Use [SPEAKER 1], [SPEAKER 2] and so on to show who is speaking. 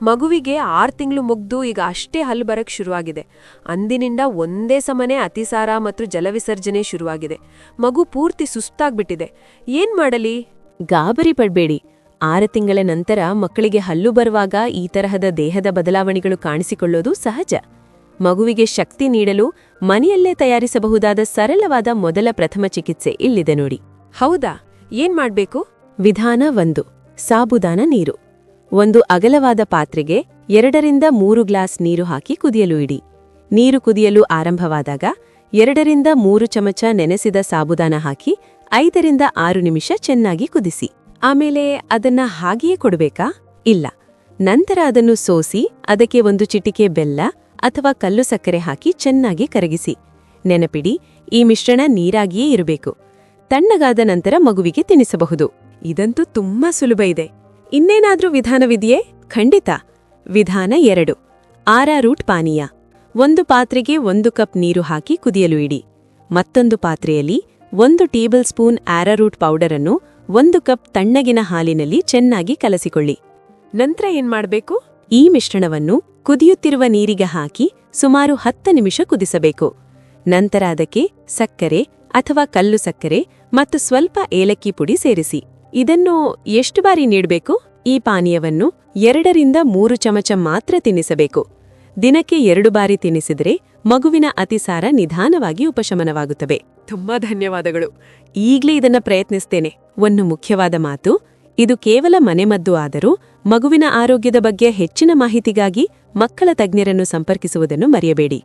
[SPEAKER 1] ಮಗುವಿಗೆ 6 ತಿಂಗಳು ಮುಗ್ದು ಈಗ ಅಷ್ಟೇ ಹಲ್ಲು ಬರಕ್ ಶುರುವಾಗಿದೆ. ಅಂದಿನಿಂದ ಒಂದೇ ಸಮನೆ ಅತಿಸಾರ ಮತ್ತು ಜಲವಿಸರ್ಜನೆ ಶುರುವಾಗಿದೆ. ಮಗು ಪೂರ್ತಿ ಸುಸ್ತಾಗ್ಬಿಟ್ಟಿದೆ. ಏನ್ ಮಾಡಲಿ?
[SPEAKER 2] ಗಾಬರಿ ಪಡ್ಬೇಡಿ. 6 ತಿಂಗಳ ನಂತರ ಮಕ್ಕಳಿಗೆ ಹಲ್ಲು ಬರುವಾಗ ಈ ತರಹದ ದೇಹದ ಬದಲಾವಣೆಗಳು ಕಾಣಿಸಿಕೊಳ್ಳೋದು ಸಹಜ. ಮಗುವಿಗೆ ಶಕ್ತಿ ನೀಡಲು ಮನೆಯಲ್ಲೇ ತಯಾರಿಸಬಹುದಾದ ಸರಳವಾದ ಮೊದಲ ಪ್ರಥಮ ಚಿಕಿತ್ಸೆ ಇಲ್ಲಿದೆ ನೋಡಿ.
[SPEAKER 1] ಹೌದಾ? ಏನ್ ಮಾಡ್ಬೇಕು?
[SPEAKER 2] ವಿಧಾನ 1. ಸಾಬುದಾನ ನೀರು. ಒಂದು ಅಗಲವಾದ ಪಾತ್ರೆಗೆ 2 ರಿಂದ 3 ಗ್ಲಾಸ್ ನೀರು ಹಾಕಿ ಕುದಿಯಲು ಇಡಿ. ನೀರು ಕುದಿಯಲು ಆರಂಭವಾದಾಗ 2 ರಿಂದ 3 ಚಮಚ ನೆನೆಸಿದ ಸಾಬುದಾನ ಹಾಕಿ 5 ರಿಂದ 6 ನಿಮಿಷ ಚೆನ್ನಾಗಿ ಕುದಿಸಿ. ಆಮೇಲೆ ಅದನ್ನ ಹಾಗೆಯೇ ಕೊಡಬೇಕಾ? ಇಲ್ಲ. ನಂತರ ಅದನ್ನು ಸೋಸಿ ಅದಕ್ಕೆ 1 ಚಿಟಿಕೆ ಬೆಲ್ಲ ಅಥವಾ ಕಲ್ಲು ಸಕ್ಕರೆ ಹಾಕಿ ಚೆನ್ನಾಗಿ ಕರಗಿಸಿ. ನೆನಪಿಡಿ, ಈ ಮಿಶ್ರಣ ನೀರಾಗಿಯೇ ಇರಬೇಕು. ತಣ್ಣಗಾದ ನಂತರ ಮಗುವಿಗೆ ತಿನ್ನಿಸಬಹುದು. ಇದಂತೂ ತುಂಬಾ ಸುಲಭ ಇದೆ. ಇನ್ನೇನಾದ್ರೂ ವಿಧಾನವಿದೆಯೇ? ಖಂಡಿತ. ವಿಧಾನ 2. ಆರಾರೂಟ್ ಪಾನೀಯ. ಒಂದು ಪಾತ್ರೆಗೆ 1 ಕಪ್ ನೀರು ಹಾಕಿ ಕುದಿಯಲು ಇಡಿ. ಮತ್ತೊಂದು ಪಾತ್ರೆಯಲ್ಲಿ 1 ಟೇಬಲ್ ಸ್ಪೂನ್ ಆರಾರೂಟ್ ಪೌಡರ್ ಅನ್ನು 1 ಕಪ್ ತಣ್ಣಗಿನ ಹಾಲಿನಲ್ಲಿ ಚೆನ್ನಾಗಿ ಕಲಸಿಕೊಳ್ಳಿ.
[SPEAKER 1] ನಂತರ ಏನ್ ಮಾಡ್ಬೇಕು?
[SPEAKER 2] ಈ ಮಿಶ್ರಣವನ್ನು ಕುದಿಯುತ್ತಿರುವ ನೀರಿಗೆ ಹಾಕಿ ಸುಮಾರು 10 ನಿಮಿಷ ಕುದಿಸಬೇಕು. ನಂತರ ಅದಕ್ಕೆ ಸಕ್ಕರೆ ಅಥವಾ ಕಲ್ಲು ಸಕ್ಕರೆ ಮತ್ತು ಸ್ವಲ್ಪ ಏಲಕ್ಕಿ ಪುಡಿ ಸೇರಿಸಿ. ಇದನ್ನು ಎಷ್ಟು ಬಾರಿ ನೀಡಬೇಕು? ಈ ಪಾನೀಯವನ್ನು 2 ರಿಂದ 3 ಚಮಚ ಮಾತ್ರ ತಿನ್ನಿಸಬೇಕು. ದಿನಕ್ಕೆ 2 ಬಾರಿ ತಿನ್ನಿಸಿದರೆ ಮಗುವಿನ ಅತಿಸಾರ ನಿಧಾನವಾಗಿ ಉಪಶಮನವಾಗುತ್ತವೆ.
[SPEAKER 1] ತುಂಬಾ ಧನ್ಯವಾದಗಳು.
[SPEAKER 2] ಈಗ್ಲೇ ಇದನ್ನ ಪ್ರಯತ್ನಿಸ್ತೇನೆ. ಒಂದು ಮುಖ್ಯವಾದ ಮಾತು, ಇದು ಕೇವಲ ಮನೆಮದ್ದು ಆದರೂ ಮಗುವಿನ ಆರೋಗ್ಯದ ಬಗ್ಗೆ ಹೆಚ್ಚಿನ ಮಾಹಿತಿಗಾಗಿ ಮಕ್ಕಳ ತಜ್ಞರನ್ನು ಸಂಪರ್ಕಿಸುವುದನ್ನು ಮರೆಯಬೇಡಿ.